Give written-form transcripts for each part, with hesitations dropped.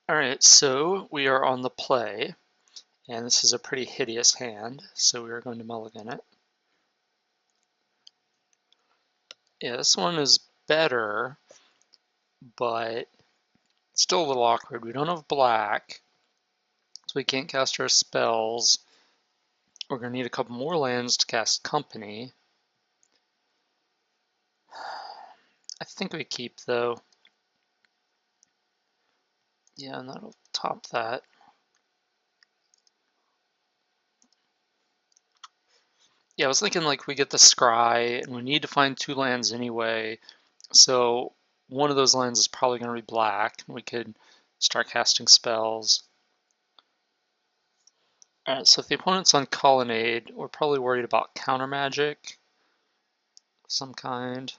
Alright, so we are on the play, and this is a pretty hideous hand, so we are going to mulligan it. Yeah, this one is better, but still a little awkward. We don't have black, so we can't cast our spells. We're going to need a couple more lands to cast Company. I think we keep, though. Yeah, and that'll top that. Yeah, I was thinking like we get the Scry, and we need to find 2 lands anyway, so one of those lands is probably going to be black, and we could start casting spells. Alright, so if the opponent's on Colonnade, we're probably worried about counter magic of some kind.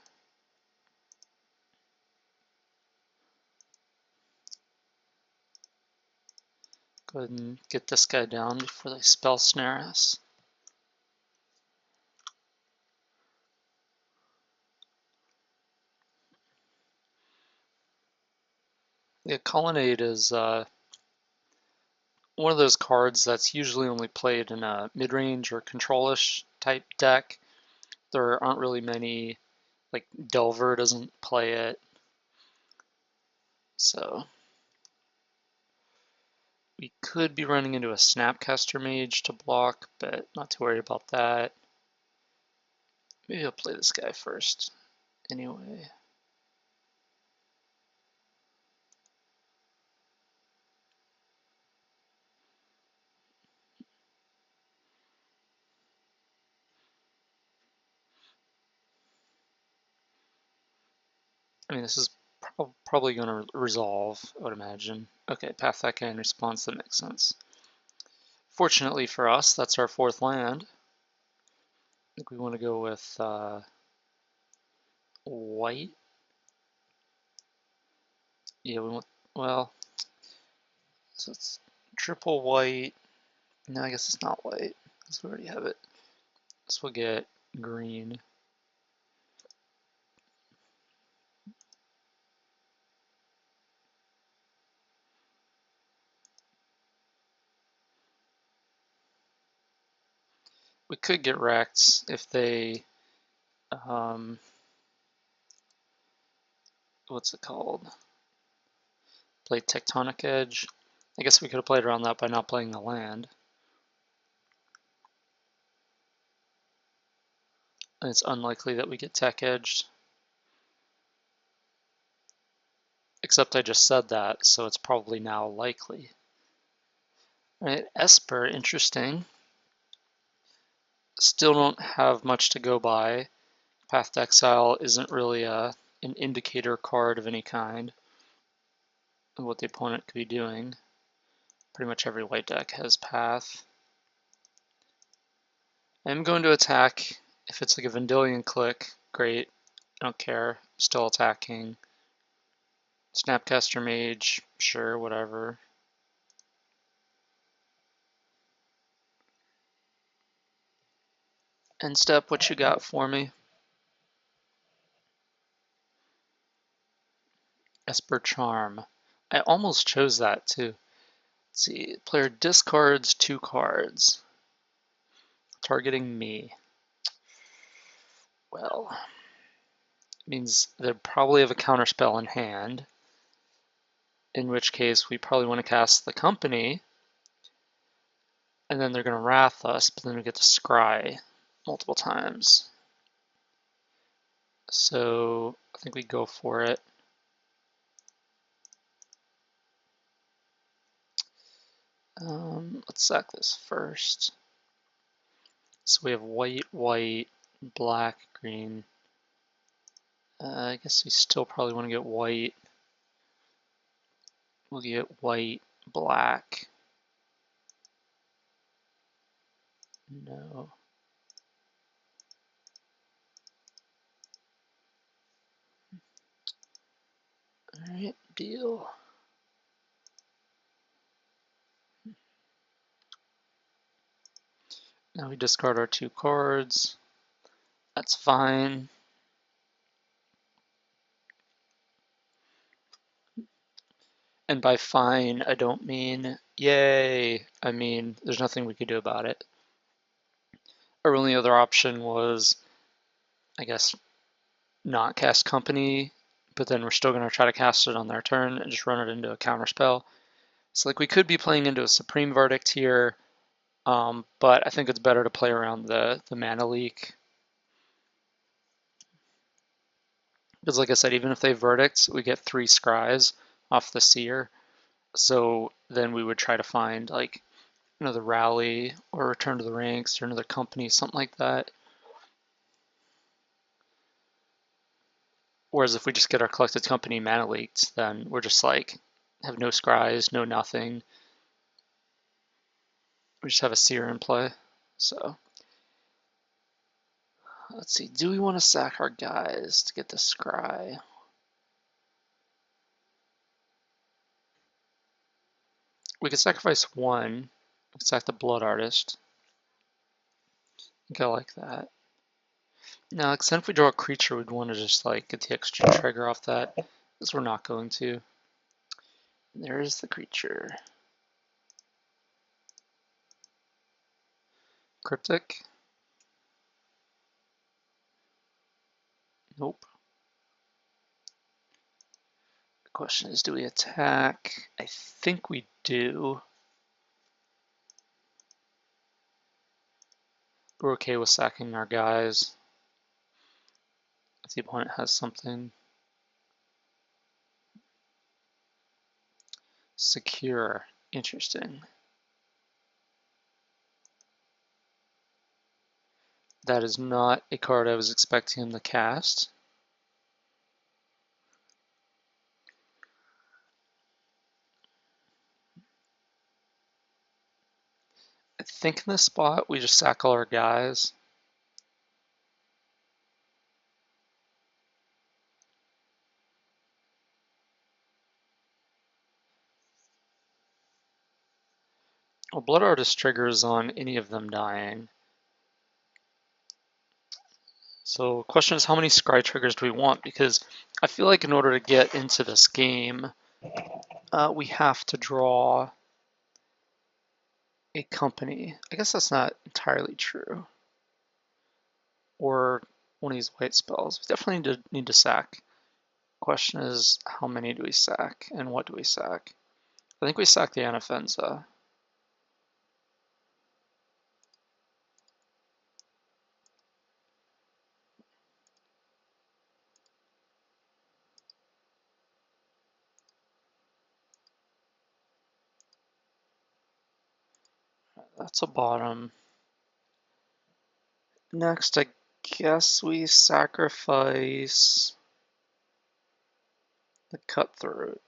Go ahead and get this guy down before they spell snare us. Yeah, Colonnade is one of those cards that's usually only played in a mid-range or control-ish type deck. There aren't really many, like Delver doesn't play it. So we could be running into a Snapcaster Mage to block, but not too worried about that. Maybe I'll play this guy first anyway. I mean, this is probably going to resolve, I would imagine. Okay, path that guy in response, that makes sense. Fortunately for us, that's our 4th land. I think we want to go with white. Yeah, we want, well, so it's triple white. No, I guess it's not white, because we already have it. So we'll get green. We could get wrecked if they, what's it called? Play Tectonic Edge. I guess we could have played around that by not playing the land. And it's unlikely that we get Tech Edged. Except I just said that, so it's probably now likely. Alright, Esper, interesting. Still don't have much to go by. Path to Exile isn't really an indicator card of any kind of what the opponent could be doing. Pretty much every white deck has Path. I'm going to attack. If it's like a Vendilion click, great. I don't care. Still attacking. Snapcaster Mage, sure, whatever. End step, what you got for me? Esper Charm. I almost chose that too. Let's see, player discards 2 cards. Targeting me. Well, it means they probably have a counterspell in hand. In which case, we probably want to cast the Company. And then they're going to Wrath us, but then we get to Scry multiple times. So I think we go for it. Let's sack this first. So we have white, white, black, green. I guess we still probably want to get white. We'll get white, black. No. Alright, deal. Now we discard our 2 cards. That's fine. And by fine, I don't mean yay. I mean, there's nothing we could do about it. Our only other option was, I guess, not cast Company, but then we're still going to try to cast it on their turn and just run it into a counterspell. So like we could be playing into a Supreme Verdict here, but I think it's better to play around the mana leak. Because like I said, even if they Verdict, we get 3 Scries off the Seer. So then we would try to find like another Rally or Return to the Ranks or another Company, something like that. Whereas if we just get our Collected Company mana leaked, then we're just like, have no Scries, no nothing. We just have a Seer in play. So let's see, do we want to sack our guys to get the Scry? We could sacrifice 1. We could sack the Blood Artist. I think I like that. Now, except if we draw a creature, we'd want to just like get the extra trigger off that, because we're not going to. And there is the creature. Cryptic? Nope. The question is, do we attack? I think we do. We're okay with sacking our guys. If the opponent has something. Secure. Interesting. That is not a card I was expecting him to cast. I think in this spot we just sack all our guys. Well, Blood Artist triggers on any of them dying. So the question is, how many Scry triggers do we want? Because I feel like in order to get into this game, we have to draw a Company. I guess that's not entirely true. Or one of these white spells. We definitely need to sack. Question is, how many do we sack, and what do we sack? I think we sack the Anafenza. That's a bottom. Next, I guess we sacrifice the Cutthroat.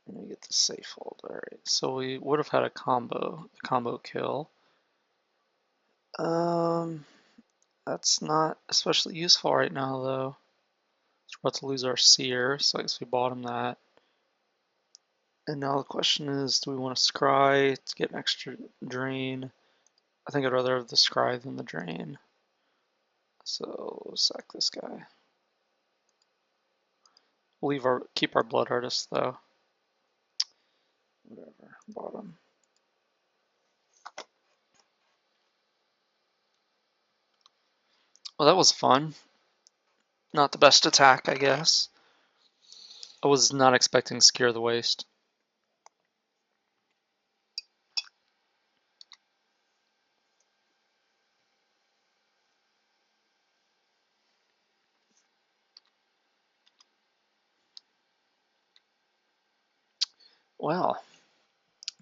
And we get the safe hold. Alright, so we would have had a combo kill. That's not especially useful right now though. We're about to lose our Seer, so I guess we bottom that. And now the question is, do we want to scry to get an extra drain? I think I'd rather have the scry than the drain. So we'll sack this guy. We'll keep our Blood Artist though. Whatever, bottom. Well, that was fun. Not the best attack, I guess. I was not expecting Scare the Waste. Well,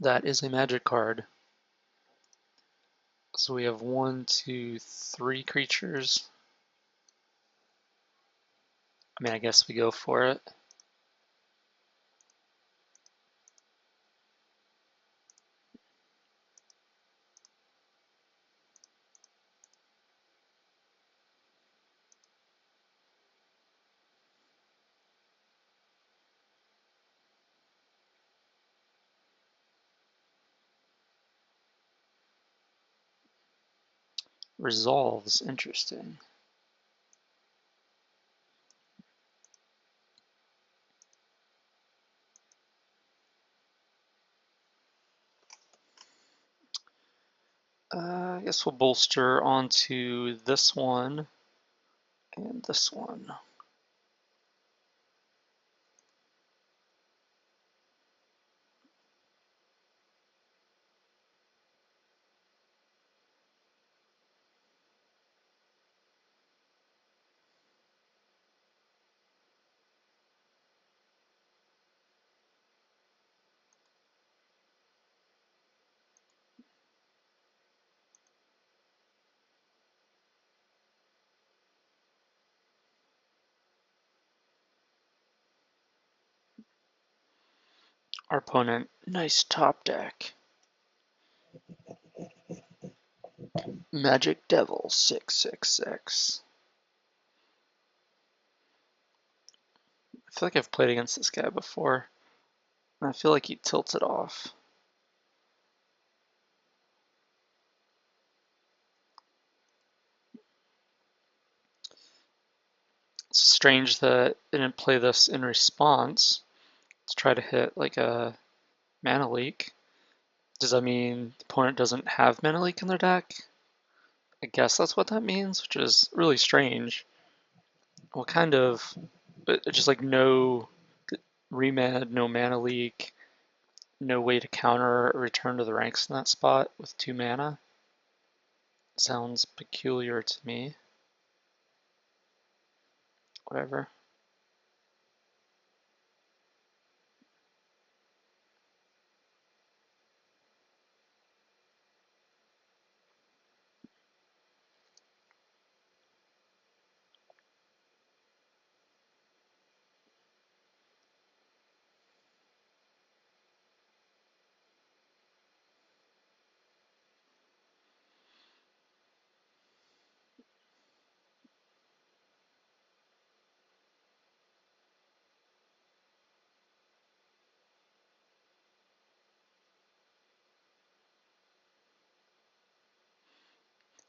that is a magic card. So we have 1, 2, 3 creatures. I mean, I guess we go for it. Resolves, interesting. I guess we'll bolster onto this one and this one. Our opponent, nice top deck. Magic Devil 666. I feel like I've played against this guy before, and I feel like he tilts it off. It's strange that I didn't play this in response to try to hit like a mana leak. Does that mean the opponent doesn't have mana leak in their deck? I guess that's what that means, which is really strange. What kind of, just like no remad, no mana leak, no way to counter a return to the ranks in that spot with 2 mana? Sounds peculiar to me. Whatever.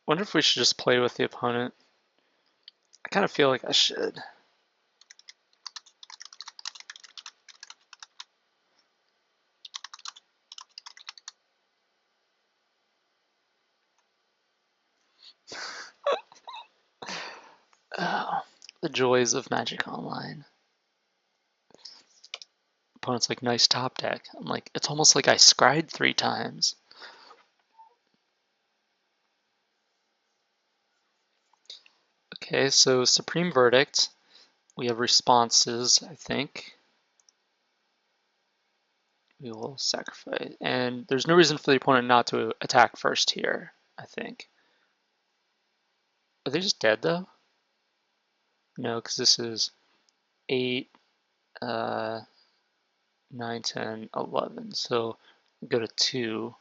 Wonder if we should just play with the opponent. I kind of feel like I should. Oh, the joys of Magic Online. Opponent's like, nice top deck. I'm like, it's almost like I scryed 3 times. Okay, so Supreme Verdict. We have responses, I think. We will sacrifice. And there's no reason for the opponent not to attack first here, I think. Are they just dead, though? No, because this is 8, 9, 10, 11. So go to 2.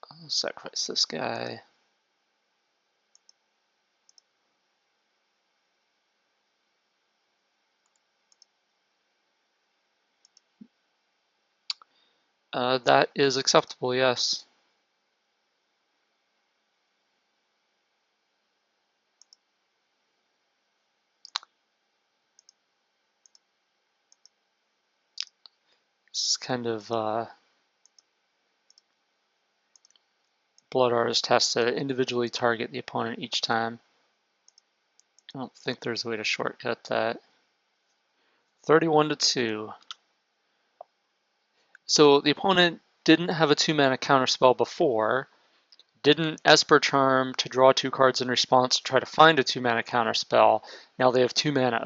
I'll sacrifice this guy. That is acceptable, yes. It's kind of Blood Artist has to individually target the opponent each time. I don't think there's a way to shortcut that. 31-2. So the opponent didn't have a 2-mana counterspell before, didn't Esper Charm to draw 2 cards in response to try to find a 2-mana counterspell. Now they have 2 mana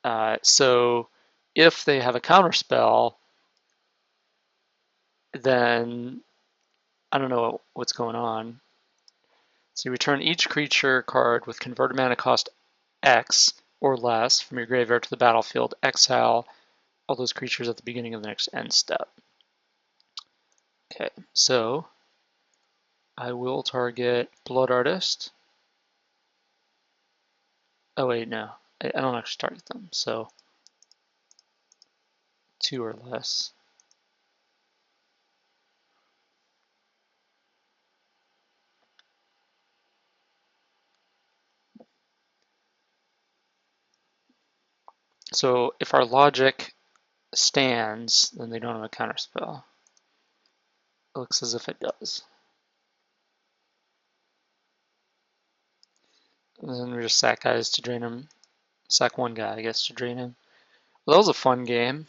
up. So if they have a counterspell, then I don't know what's going on. So you return each creature card with converted mana cost X or less from your graveyard to the battlefield. Exile all those creatures at the beginning of the next end step. Okay, so I will target Blood Artist. Oh wait, no. I don't actually target them, so 2 or less. So if our logic stands, then they don't have a counterspell. It looks as if it does. And then we just sack guys to drain him. Sack one guy, I guess, to drain him. Well, that was a fun game.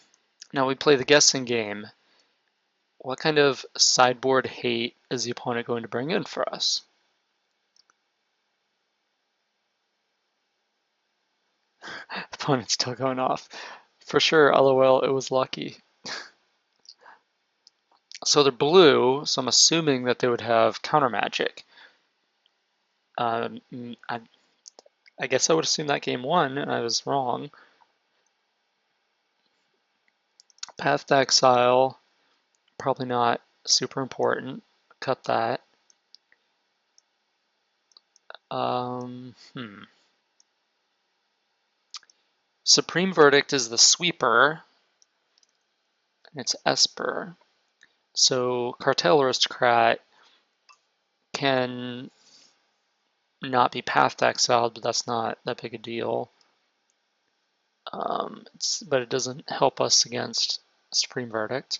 Now we play the guessing game. What kind of sideboard hate is the opponent going to bring in for us? The opponent's still going off. For sure, LOL, it was lucky. So they're blue, so I'm assuming that they would have counter magic. I guess I would assume that game won, and I was wrong. Path to Exile, probably not super important. Cut that. Supreme Verdict is the sweeper, and it's Esper. So Cartel Aristocrat can not be path exiled, but that's not that big a deal. But it doesn't help us against Supreme Verdict.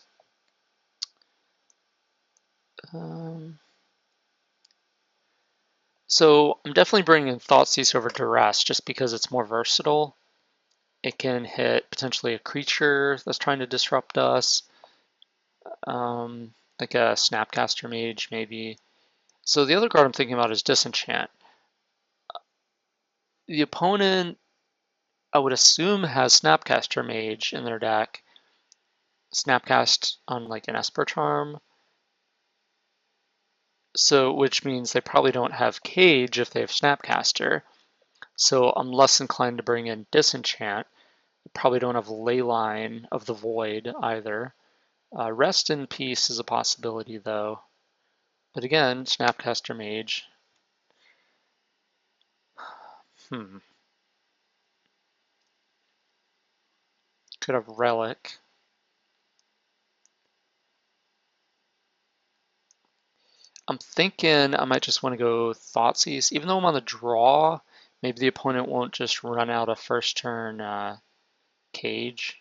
So I'm definitely bringing in Thoughtseize over Duress just because it's more versatile. It can hit potentially a creature that's trying to disrupt us, like a Snapcaster Mage maybe. So the other card I'm thinking about is Disenchant. The opponent, I would assume, has Snapcaster Mage in their deck. Snapcast on like an Esper Charm. So, which means they probably don't have Cage if they have Snapcaster. So I'm less inclined to bring in Disenchant. Probably don't have Leyline of the Void either. Rest in Peace is a possibility though. But again, Snapcaster Mage. Could have Relic. I'm thinking I might just want to go Thoughtseize. Even though I'm on the draw, maybe the opponent won't just run out a first turn Cage.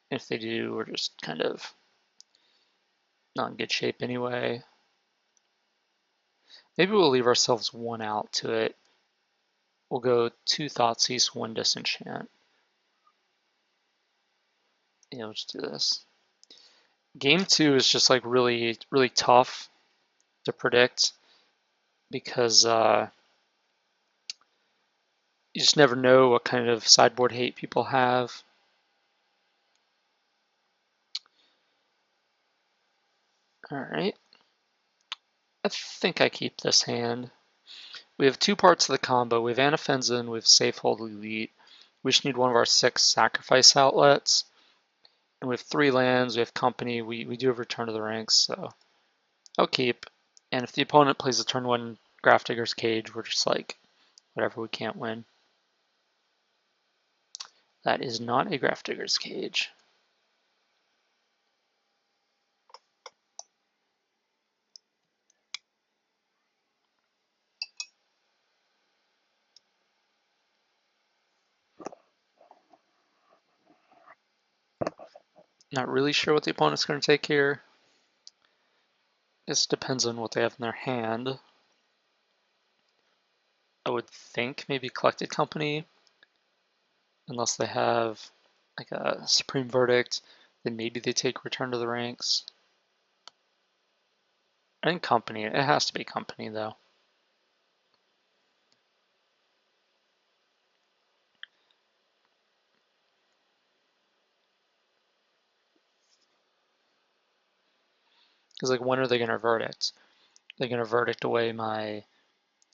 If they do, we're just kind of not in good shape anyway. Maybe we'll leave ourselves one out to it. We'll go 2 Thoughtseize, 1 Disenchant. Yeah, let's do this. Game 2 is just like really, really tough to predict because you just never know what kind of sideboard hate people have. All right. I think I keep this hand. We have 2 parts of the combo. We have Anafenza and we have Safehold Elite. We just need one of our 6 sacrifice outlets. And we have 3 lands, we have company, we do have Return to the Ranks, so I'll keep. And if the opponent plays a turn 1 Grafdigger's Cage, we're just like, whatever, we can't win. That is not a Grafdigger's Cage. Not really sure what the opponent's going to take here. This depends on what they have in their hand. I would think maybe Collected Company, unless they have like a Supreme Verdict, then maybe they take Return to the Ranks. I think Company, it has to be Company though. Because like, when are they going to verdict? They're going to verdict away my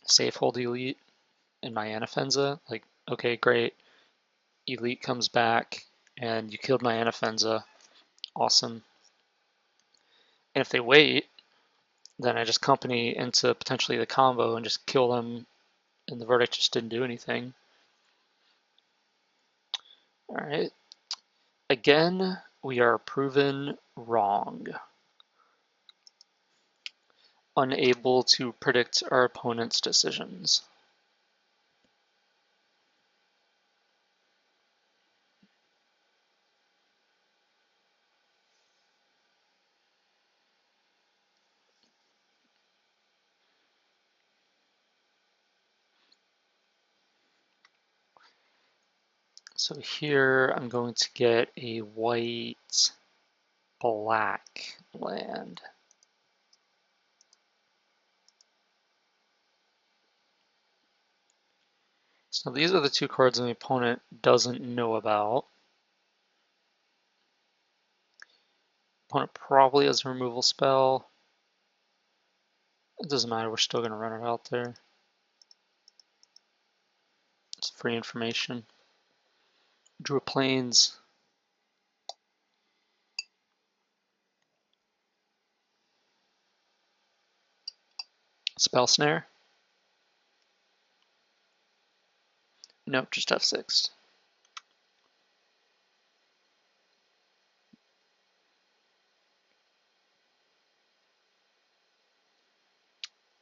Safehold Elite and my Anafenza. Like, okay, great. Elite comes back and you killed my Anafenza. Awesome. And if they wait, then I just company into potentially the combo and just kill them, and the verdict just didn't do anything. All right. Again, we are proven wrong. Unable to predict our opponent's decisions. So here I'm going to get a white black land. So these are the two cards the opponent doesn't know about. Opponent probably has a removal spell. It doesn't matter, we're still going to run it out there. It's free information. Drew a Plains. Spell Snare. Nope, just F6.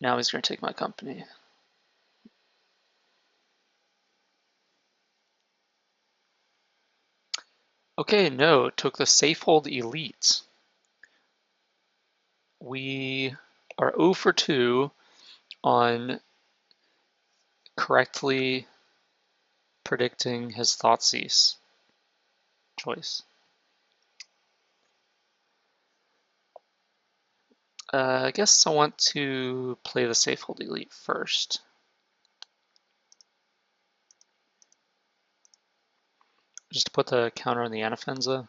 Now he's going to take my company. Okay, no, took the Safehold Elite. We are 0 for 2 on correctly predicting his Thoughtseize choice. I guess I want to play the Safehold Elite first. Just to put the counter on the Anafenza.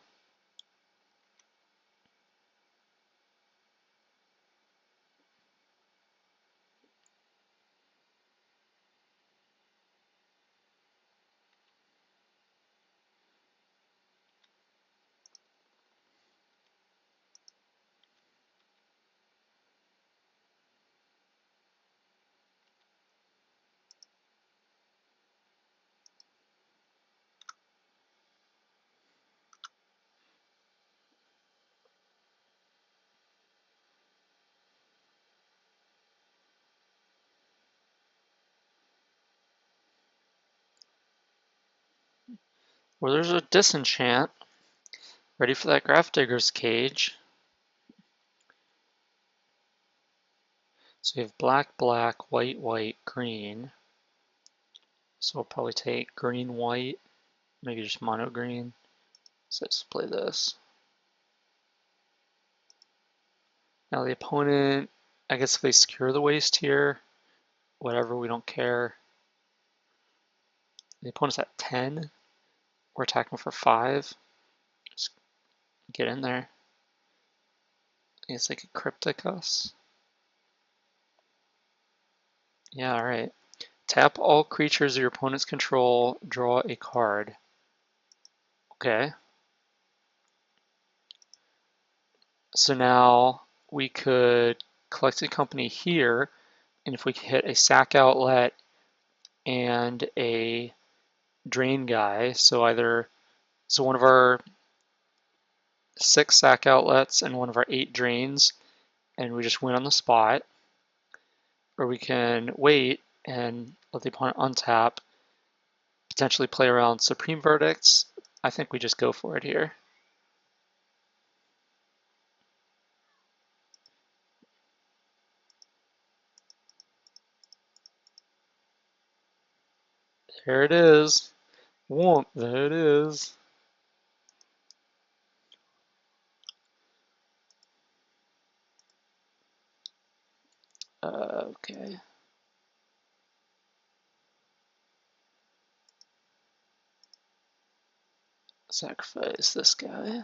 Well, there's a Disenchant. Ready for that Grafdigger's Cage. So we have black, black, white, white, green. So we'll probably take green, white, maybe just mono green. So let's play this. Now the opponent, I guess if they secure the waste here, whatever, we don't care. The opponent's at 10. We're attacking for 5. Just get in there. I guess they could Cryptic us. Yeah, alright. Tap all creatures your opponent's control, draw a card. Okay. So now we could collect a company here, and if we hit a sack outlet and a drain guy, so one of our 6 sack outlets and one of our 8 drains, and we just win on the spot, or we can wait and let the opponent untap, potentially play around Supreme Verdicts. I think we just go for it here. There it is. Whoop, there it is. Okay. Sacrifice this guy.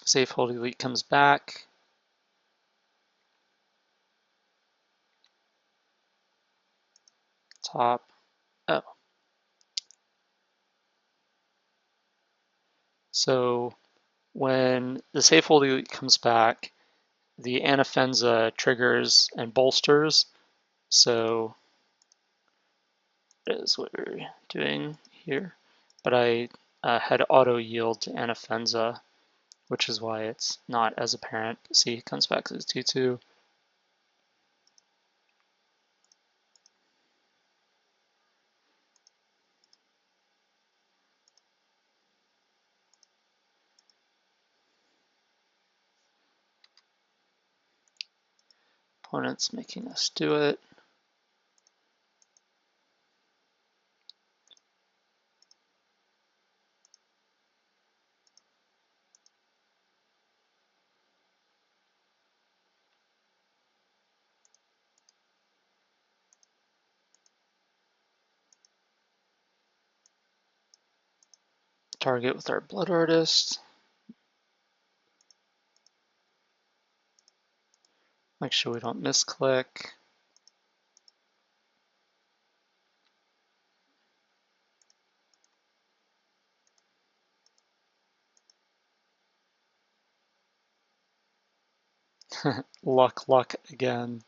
Safehold Elite comes back. Top. Oh. So when the Safehold Elite comes back, the Anafenza triggers and bolsters. So that is what we're doing here. But I had auto yield to Anafenza, which is why it's not as apparent. See, it comes back to the 2/2. Opponent's making us do it. Target with our Blood Artist. Make sure we don't misclick. Luck again.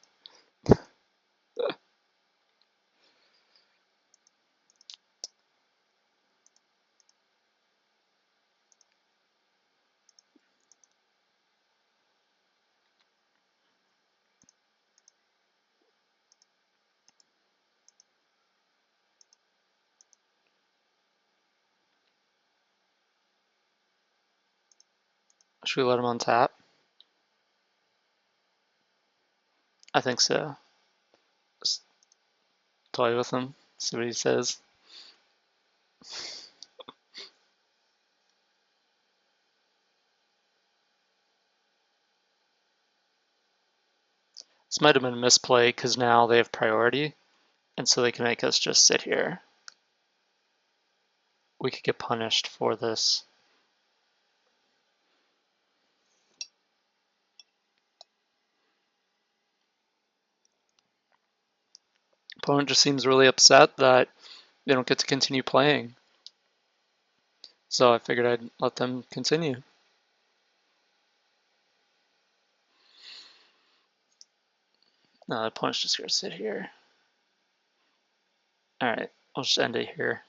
Should we let him on tap? I think so. Just toy with him, see what he says. This might have been a misplay because now they have priority, and so they can make us just sit here. We could get punished for this. Opponent just seems really upset that they don't get to continue playing. So I figured I'd let them continue. No, the opponent's just gonna sit here. Alright, I'll just end it here.